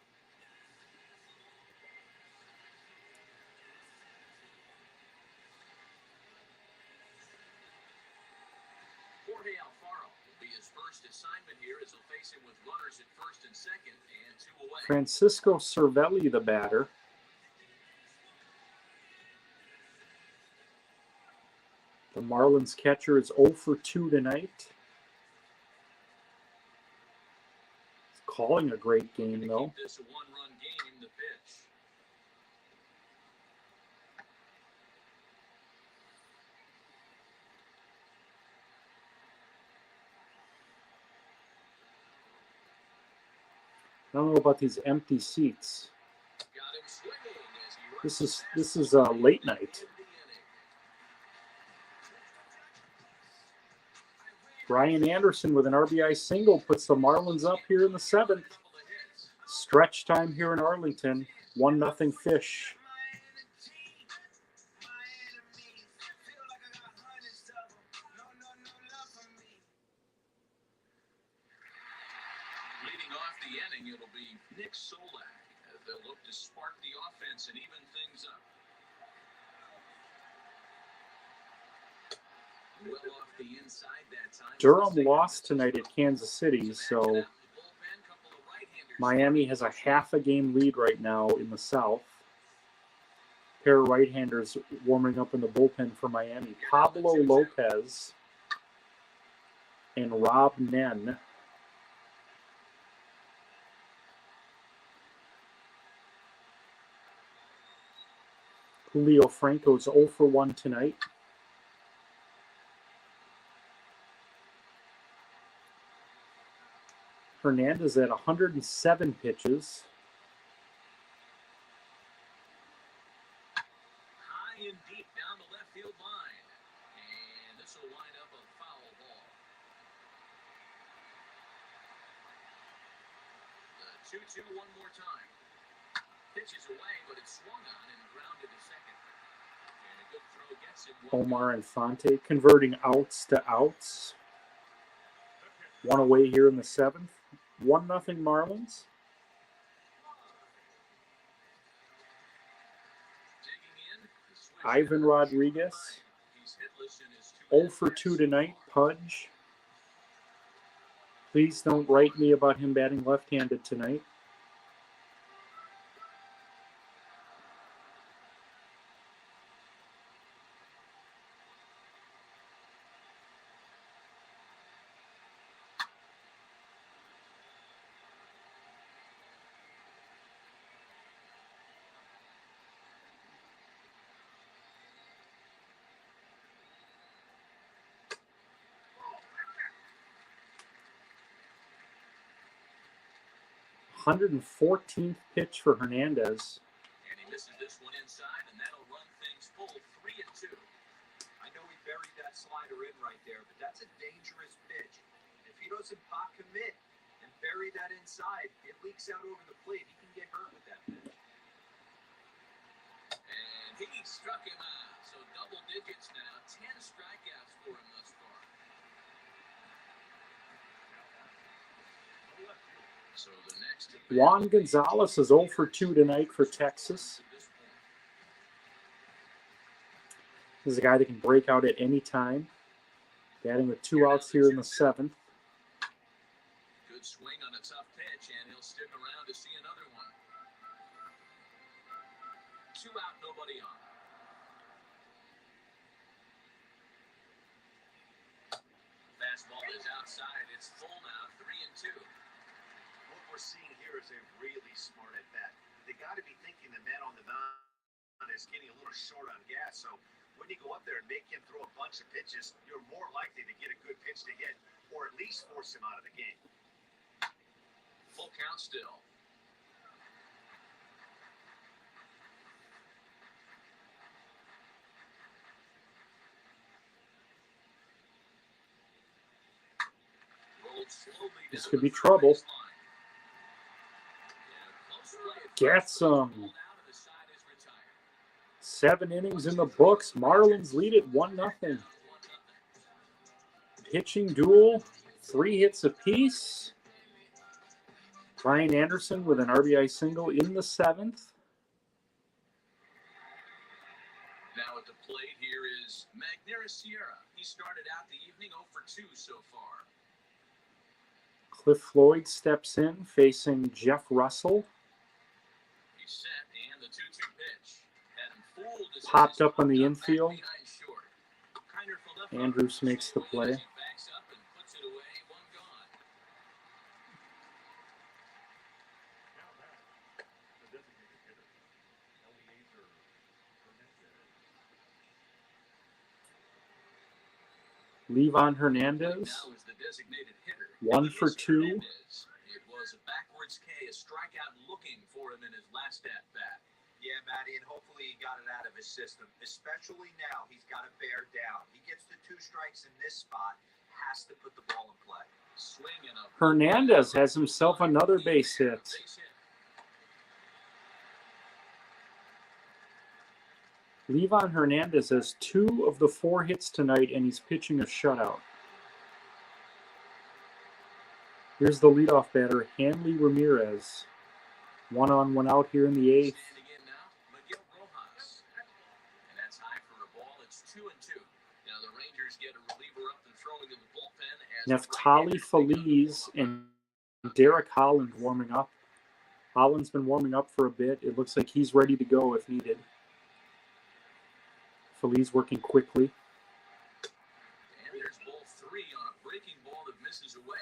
Jorge Alfaro will be his first assignment here as he'll face him with runners at first and second and 2 away. Francisco Cervelli, the batter. The Marlins catcher is 0 for 2 tonight. He's calling a great game, though. Keep this a 1-run game, the pitch. I don't know about these empty seats. Got him swinging as he This is a late night. Brian Anderson with an RBI single puts the Marlins up here in the 7th. Stretch time here in Arlington. 1-0 Fish. Leading off the inning, it'll be Nick Solak as they'll look to spark the offense and even things up. Well off the inside that time. Durham lost tonight at Kansas City, so Miami has a half a game lead right now in the South. Pair of right-handers warming up in the bullpen for Miami. Pablo Lopez and Rob Nen. Julio Franco's 0 for 1 tonight. Hernandez at 107 pitches. High and deep down the left field line. And this will wind up a foul ball. The 2-2 one more time. Pitches away, but it's swung on and grounded to second. And a good throw gets him. Omar Infante converting outs to outs. 1 away here in the 7th. 1-0 Marlins. Ivan Rodriguez. 0 for 2 tonight. Pudge. Please don't write me about him batting left-handed tonight. .114th pitch for Hernandez. And he misses this one inside, and that'll run things full 3-2. I know he buried that slider in right there, but that's a dangerous pitch. If he doesn't pot commit and bury that inside, it leaks out over the plate. He can get hurt with that pitch. And he struck him out. So double digits now. 10 strikeouts for him thus far. So the next Juan Gonzalez is 0 for 2 tonight for Texas. This is a guy that can break out at any time. Batting with 2 outs here in the 7th. Good swing on a tough pitch, and he'll stick around to see another one. 2 out, nobody on. Fastball is outside. It's full now, 3-2. What we're seeing here is a really smart at bat. They got to be thinking the man on the mound is getting a little short on gas. So when you go up there and make him throw a bunch of pitches, you're more likely to get a good pitch to hit, or at least force him out of the game. Full count still. Rolled slowly This down could the be third trouble. base line. Yeah, close play at Get first, some. but pulled out and the side is retired. 7 innings in the books. Marlins lead it 1-0. Down 1-0. Pitching duel, 3 hits apiece. Brian Anderson with an RBI single in the 7th. Now at the plate here is Magneuris Sierra. He started out the evening 0 for 2 so far. Cliff Floyd steps in, facing Jeff Russell. He's set, and the 2-2 pitch. Had him fooled as Popped he up on the back infield. behind short. Kiner filled up Andrews on makes the play. as he backs up and puts it away, 1 gone. Levon Hernandez, Now is the designated hitter. 1 for Luis 2. Hernandez. It was a backwards K, a strikeout looking for him in his last at bat. Yeah, Matty, and hopefully he got it out of his system. Especially now, he's got to bear down. He gets the 2 strikes in this spot, has to put the ball in play. Swing and a Hernandez has himself another base hit. Base hit. Levon Hernandez has 2 of the 4 hits tonight, and he's pitching a shutout. Here's the leadoff batter, Hanley Ramirez. 1 on, 1 out here in the 8th. Standing in now, Miguel Rojas. And that's high for a ball. It's 2-2. Now the Rangers get a reliever up and throwing in the bullpen as Neftali Feliz and Derek Holland warming up. Holland's been warming up for a bit. It looks like he's ready to go if needed. Feliz working quickly. And there's ball 3 on a breaking ball that misses away.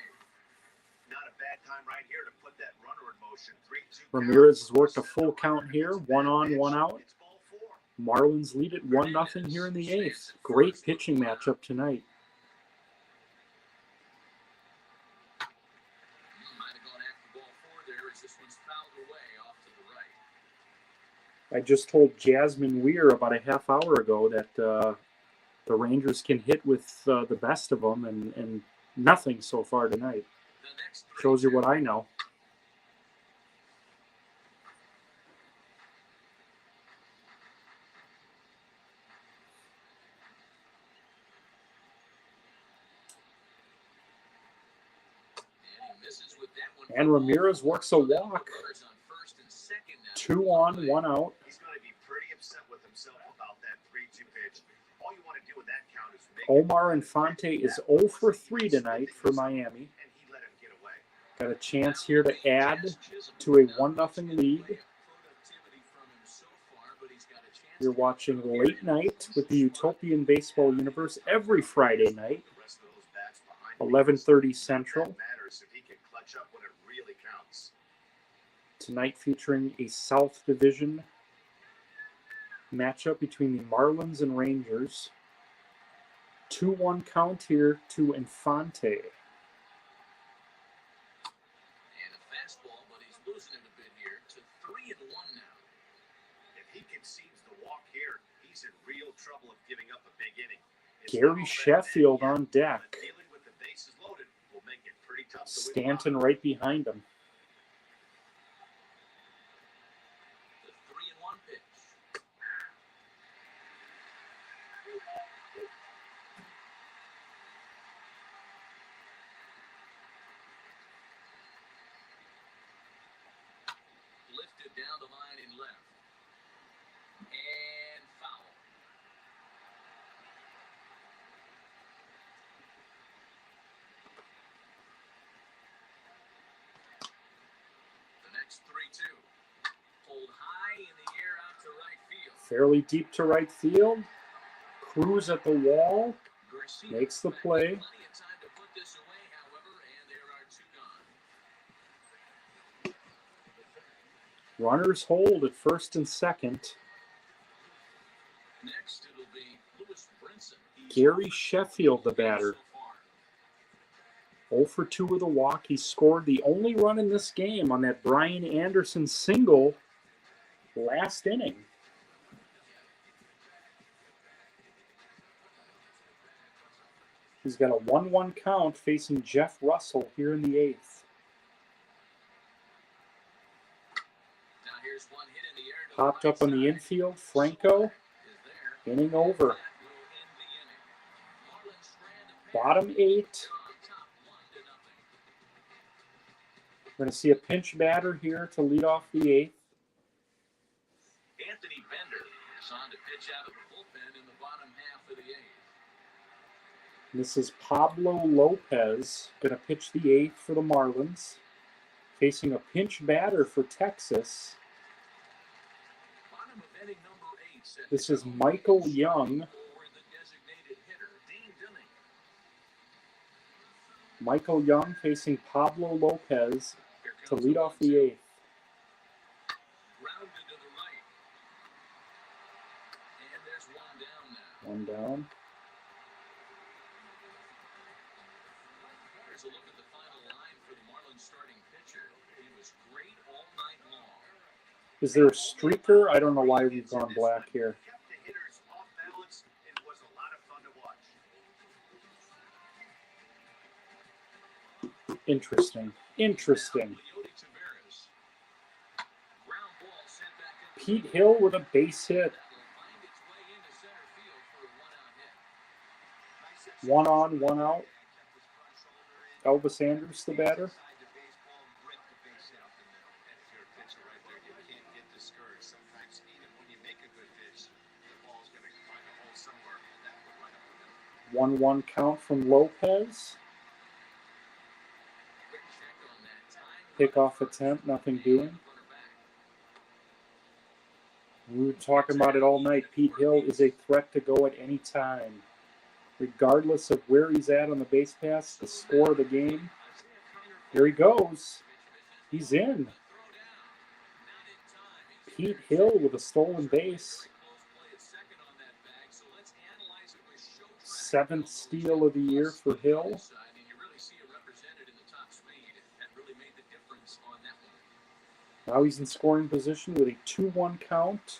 Not a bad time right here to put that runner in motion. 3-2. Ramirez has worked a full count here. 1 on, 1 out. It's ball 4. Marlins lead it 1-0 here in the 8th. Great pitching matchup tonight. Might have gone after ball 4 there as this one's fouled away off to the right. I just told Jasmine Weir about a half hour ago that the Rangers can hit with the best of them, and nothing so far tonight. The next 3 Shows you what I know. And he misses with that one. And Ramirez works a walk. Runners on first and second now. 2 on, 1 out. He's going to be pretty upset with himself about that 3-2 pitch. All you want to do with that count is make Omar Infante is 0 for 3 tonight for Miami. and he let him get away. Got a chance here to add to a 1-0 lead. You're watching Late Night with the Utopian Baseball Universe every Friday night, The rest of those bats behind him, 11:30 Central. that matters if he can clutch up when it really counts. Tonight featuring a South Division matchup between the Marlins and Rangers. 2-1 count here to Infante. And a fastball, but he's losing it a bit here to 3-1 now. If he concedes the walk here, he's in real trouble of giving up a big inning. It's Gary not all that Sheffield bad, on but deck. dealing with the bases loaded will make it pretty tough to win Stanton one. right behind him. The 3-1 pitch. Lifted down the line in left. And foul. Fairly deep to right field. Cruz at the wall. Garcia Makes the might get play. plenty of time to put this away, however, and there are two gone. Runners hold at first and second. Next, it'll be Lewis Brinson. He's Gary 0 for Sheffield, the 28 batter. so far. 0 for 2 with a walk. He scored the only run in this game on that Brian Anderson single last inning. He's got a 1-1 count facing Jeff Russell here in the 8th. Now here's one hit in the air to Popped the up on the right infield. Franco, side. Is there. inning over. That will end the inning. Marlins strand a pair. Bottom 8. On top 1-0. We're going to see a pinch batter here to lead off the 8th. Anthony Bender is on to pitch out of the bullpen in the bottom half of the 8th. This is Pablo Lopez, going to pitch the 8th for the Marlins, facing a pinch batter for Texas. Bottom of inning number 8 set This to is go. Michael Young. For the designated hitter, Dean Dunning. Michael Young facing Pablo Lopez Here to comes lead the off the 1-2. 8th. Grounded to the right. And there's one down now. One down. Here's a look at the final line for the Marlins starting pitcher. He was great all night long. Is there a streaker? I don't know why we've gone black here. Kept the hitters off balance. It was a lot of fun to watch. Interesting. Interesting. Leody Taveras. Ground ball sent back into Pete the Hill with a base hit. that will find its way into center field for a 1-out hit. 1 on, 1 out. Elvis Andrus, the batter. Sometimes even when you make a good pitch, the ball's going to find a hole somewhere, and that will run up the middle. 1-1 count from Lopez. Quick check on that time. Pickoff attempt, nothing doing. Runner back. We were talking about it all night. Pete Hill is a threat to go at any time. Regardless of where he's at on the base pass, the score of the game. Here he goes. He's in. Pete Hill with a stolen base. 7th steal of the year for Hill. Now he's in scoring position with a 2-1 count.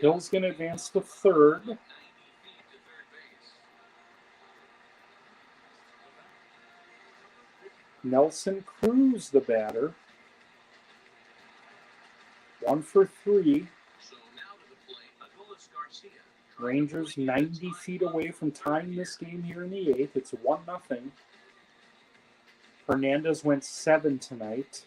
Hill's going to advance to third. Nelson Cruz, the batter. 1 for 3. Rangers 90 feet away from tying this game here in the 8th. It's 1-0. Hernandez went 7 tonight.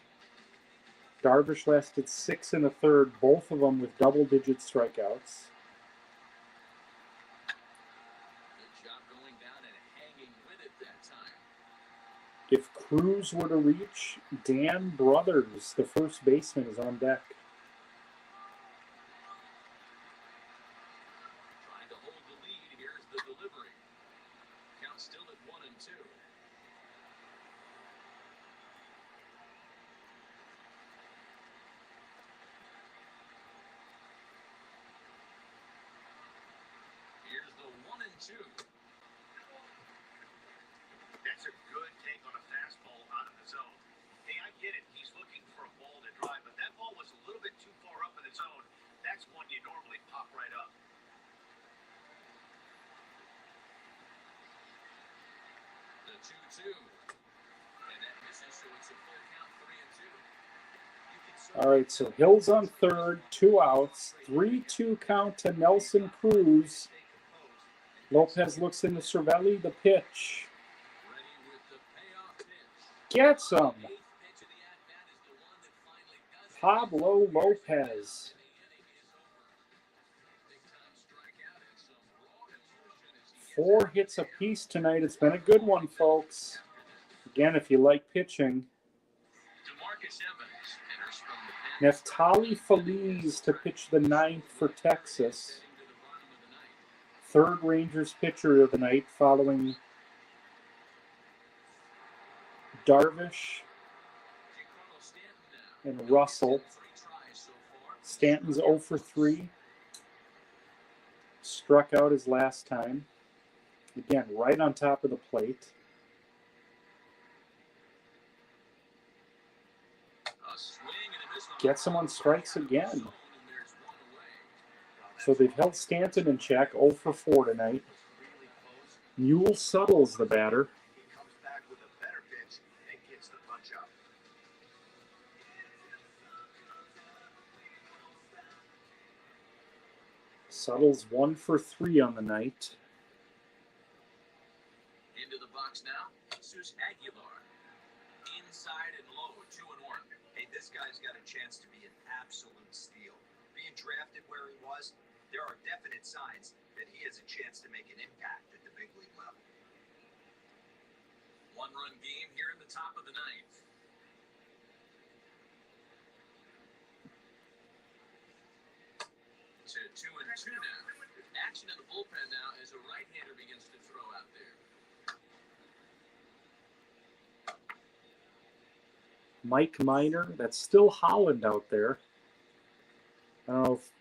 Darvish lasted 6 1/3, both of them with double-digit strikeouts. If Cruz were to reach, Dan Brothers, the first baseman, is on deck. Trying to hold the lead. Here's the delivery. Count still at 1-2. Here's the 1-2. That's a good take on a fastball out of the zone. Hey, I get it. He's looking for a ball to drive, but that ball was a little bit too far up in the zone. That's one you normally pop right up. The 2-2. And that misses, so it's a full count, 3-2. All right, so Hill's on third, 2 outs, 3-2 count to Nelson Cruz. Lopez looks into Cervelli, the pitch. Ready with the payoff pitch. Gets him. Eighth pitch of the at-bat is the one that finally does it. Pablo Lopez. Big time strikeout and some raw emotion as he gets 4 hits apiece tonight. It's been a good one, folks. Again, if you like pitching, Neftali Feliz to pitch the ninth for Texas. Third Rangers pitcher of the night following Darvish and Russell. Stanton's 0 for 3. Struck out his last time. Again, right on top of the plate. Gets him on strikes again. So they've held Stanton in check, 0 for 4 tonight. Newell Suttle's the batter. He comes back with a better pitch and gets the punch out. Suttle's 1 for 3 on the night. Into the box now, Jesus Aguilar. Inside and low, 2-1. Hey, this guy's got a chance to be an absolute steal. Being drafted where he was, there are definite signs that he has a chance to make an impact at the big league level. One-run game here in the top of the ninth. To 2-2 now. Action in the bullpen now as a right-hander begins to throw out there. Mike Minor, that's still Holland out there. I don't know if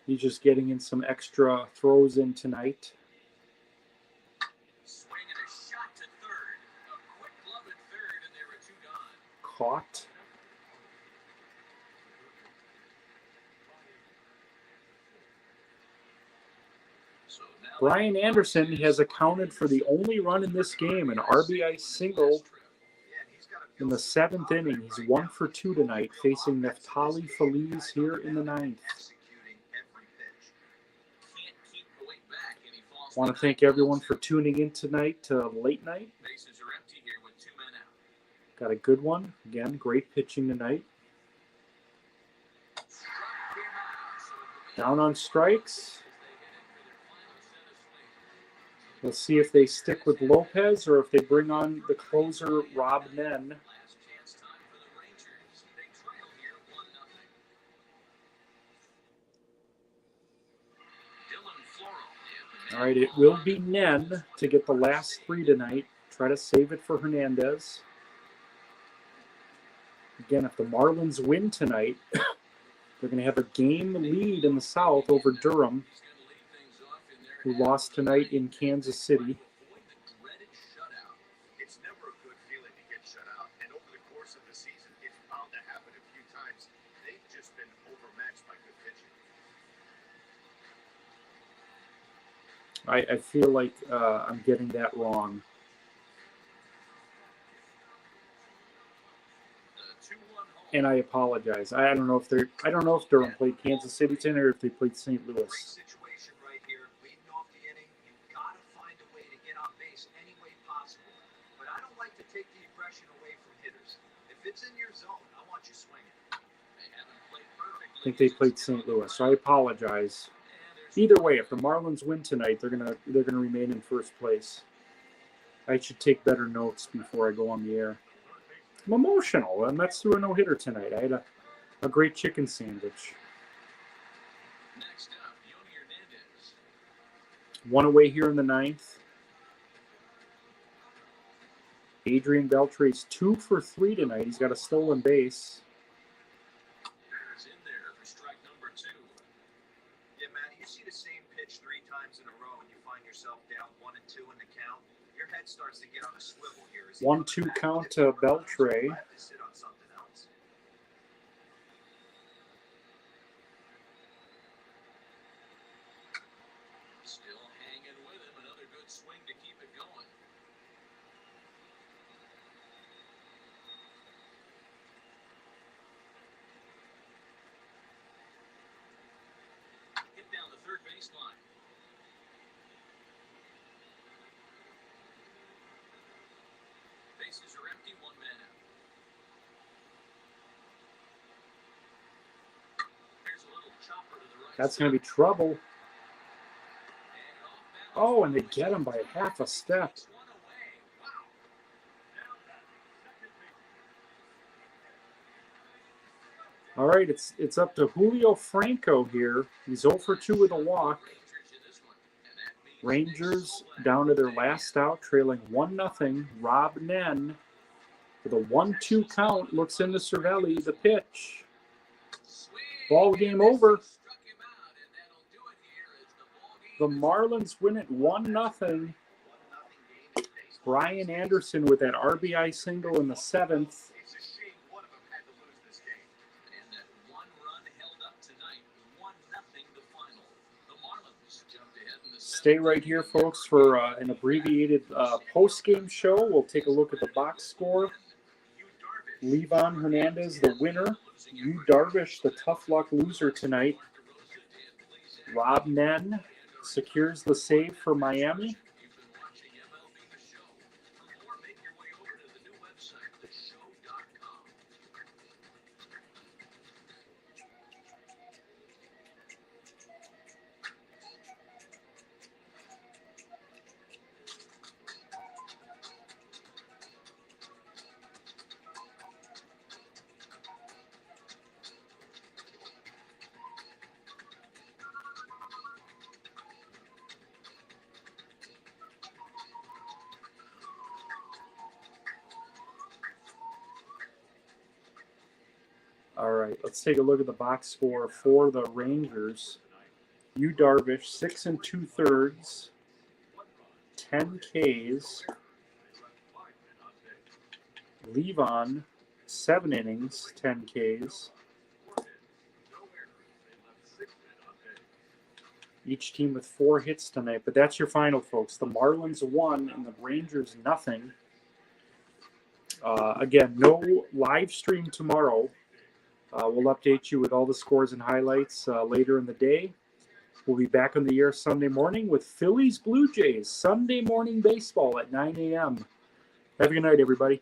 he's just getting in some extra throws in tonight. Swing and a shot to third. A quick glove at third, and there were 2 gone. Caught. So now Brian Anderson has accounted for the only run in this game, an RBI single in the 7th inning. He's 1 for 2 tonight, facing Neftali Feliz here in the 9th. Want to thank everyone for tuning in tonight to Late Night. Bases are empty here with 2 men out. Got a good one. Again, great pitching tonight. Down on strikes. We'll see if they stick with Lopez or if they bring on the closer, Rob Nen. Last chance time for the Rangers. They trail here 1-0. Dylan Floro. All right, it will be Nen to get the last 3 tonight. Try to save it for Hernandez. Again, if the Marlins win tonight, they're going to have a game lead in the South over Durham, who lost tonight in Kansas City. It's never a good feeling to get shut out. And over the course of the season, it's bound to happen a few times. They've just been overmatched by good pitching. I feel like I'm getting that wrong. And I apologize. I don't know if Durham played Kansas City tonight or if they played St. Great Louis. situation right here. Leading off the inning, you've got to find a way to get on base any way possible. But I don't like to take the aggression away from hitters. If it's in your zone, I want you swinging. They haven't played perfectly. I think they played St. Louis, so I apologize. Either way, if the Marlins win tonight, they're gonna remain in first place. I should take better notes before I go on the air. I'm emotional. The Mets threw a no-hitter tonight. I had a great chicken sandwich. Next up, Yoni Hernandez. 1 away here in the 9th. Adrian Beltre's 2 for 3 tonight. He's got a stolen base. He's in there for strike number 2. Yeah, Matt, you see the same pitch 3 times in a row and you find yourself down 1 and 2 in the count. Your head starts to get on a swivel here. 1-2 count to Beltre. Sit on something else. Still hanging with him. Another good swing to keep it going. Hit down the third baseline. Bases are empty, 1 man out. Here's a little chopper to the right. That's going to be trouble. And off balance. Oh, and they get him by half a step. One away. Wow. All right, it's up to Julio Franco here. He's 0 for 2 with a walk. Rangers down to their last out, trailing 1-0. Rob Nen with a 1-2 count looks into Cervelli. The pitch. Ball game over. The Marlins win it 1-0. Brian Anderson with that RBI single in the 7th. It's a shame one of them had to lose this game. And that one run held up tonight, 1-0 the final. The Marlins jumped ahead in the Stay right here, folks, for an abbreviated post-game show. We'll take a look at the box score. Levon Hernandez, the winner. Yu Darvish, the tough luck loser tonight. Rob Nen secures the save for Miami. All right, let's take a look at the box score for the Rangers. Yu Darvish, 6 2/3, 10 Ks. Levon, 7 innings, 10 Ks. Each team with 4 hits tonight, but that's your final, folks. The Marlins 1 and the Rangers 0. Again, no live stream tomorrow. We'll update you with all the scores and highlights later in the day. We'll be back on the air Sunday morning with Phillies Blue Jays, Sunday morning baseball at 9 a.m. Have a good night, everybody.